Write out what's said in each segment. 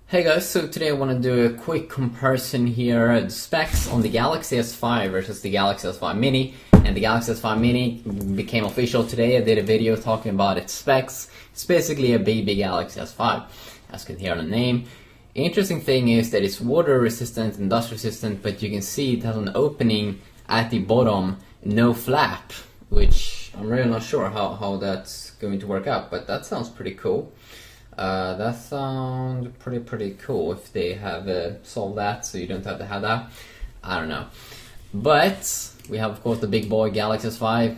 Hey guys, so today I want to do a quick comparison here, the specs on the Galaxy S5 versus the Galaxy S5 Mini, and the Galaxy S5 Mini became official today. I did a video talking about its specs. It's basically a baby Galaxy S5, as you can hear on the name. Interesting thing is that it's water resistant and dust resistant, but you can see it has an opening at the bottom, no flap, which I'm really not sure how that's going to work out, but that sounds pretty cool. That sounds pretty cool if they have solved that, so you don't have to have that. I don't know. But we have, of course, the big boy Galaxy S5,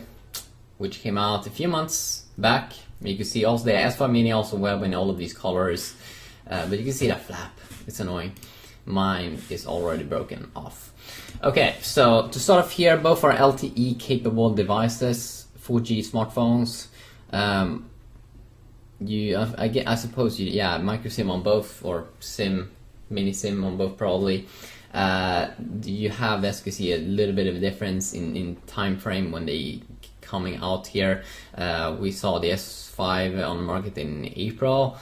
which came out a few months back. You can see also the S5 Mini also web in all of these colors, but you can see that flap. It's annoying. Mine is already broken off. Okay, so to start off here, both are LTE capable devices, 4G smartphones. I suppose micro SIM on both, or mini SIM on both probably. You have, as you can see, a little bit of a difference in time frame when they coming out here. We saw the S5 on the market in April,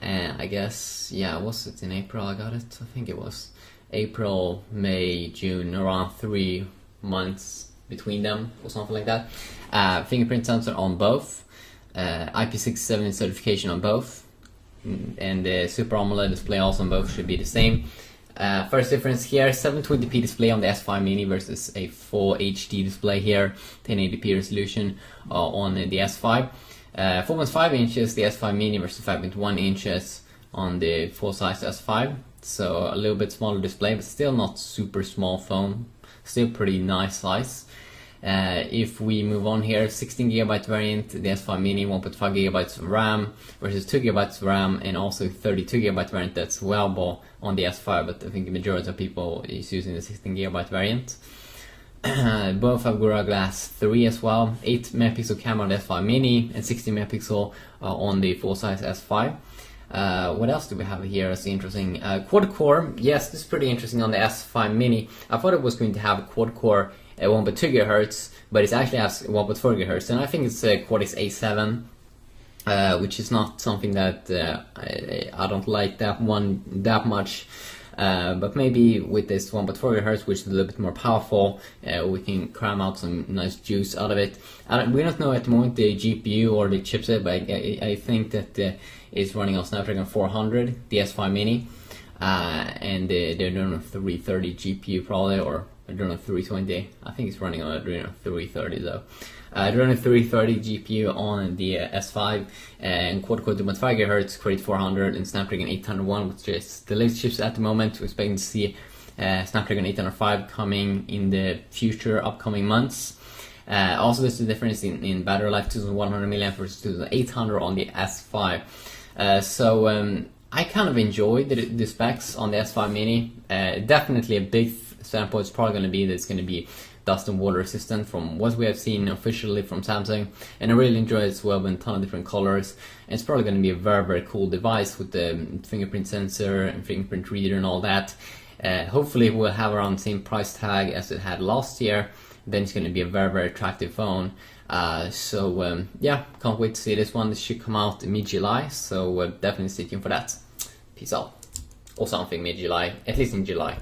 and I guess, was it in April I got it? I think it was April, May, June, around 3 months between them or something like that. Fingerprint sensor on both. IP67 certification on both, and the Super AMOLED display also on both should be the same. First difference here, 720p display on the S5 Mini versus a full HD display here, 1080p resolution on the S5. 4.5 inches the S5 Mini versus 5.1 inches on the full-size S5, so a little bit smaller display, but still not super small phone, still pretty nice size. If we move on here, 16GB variant, the S5 Mini, 1.5GB RAM versus 2GB RAM, and also 32GB variant that's available on the S5, but I think the majority of people is using the 16GB variant. Both have Gorilla Glass 3 as well, 8 megapixel camera on the S5 Mini and 16 megapixel on the full-size S5. What else do we have here that's interesting? Quad core, yes, this is pretty interesting on the S5 Mini. I thought it was going to have a quad core at 1.2 GHz, but it actually has 1.4 GHz, and I think it's a Cortex A7, which is not something that I don't like that much. But maybe with this 1.4 GHz, which is a little bit more powerful, we can cram out some nice juice out of it. We don't know at the moment the GPU or the chipset, but I think that it's running on Snapdragon 400, the S5 Mini, and they're doing a 330 GPU probably, or Adreno 320. I think it's running on Adreno 330 though. Adreno 330 GPU on the S5, and quad-core 2.5 GHz, Cortex 400, and Snapdragon 801, which is the latest chips at the moment. We're expecting to see Snapdragon 805 coming in the future upcoming months. Also, there's a difference in battery life, 2100 mAh versus 2800 on the S5. I kind of enjoyed the specs on the S5 Mini. Definitely a big standpoint is probably going to be that it's going to be dust and water resistant from what we have seen officially from Samsung, and I really enjoy it as well in a ton of different colors. And it's probably going to be a very cool device with the fingerprint sensor and fingerprint reader and all that. Hopefully it will have around the same price tag as it had last year. Then it's going to be a very attractive phone. Can't wait to see this one. This should come out in mid-July, so definitely stay tuned for that. Peace out. Or something mid-July, at least in July.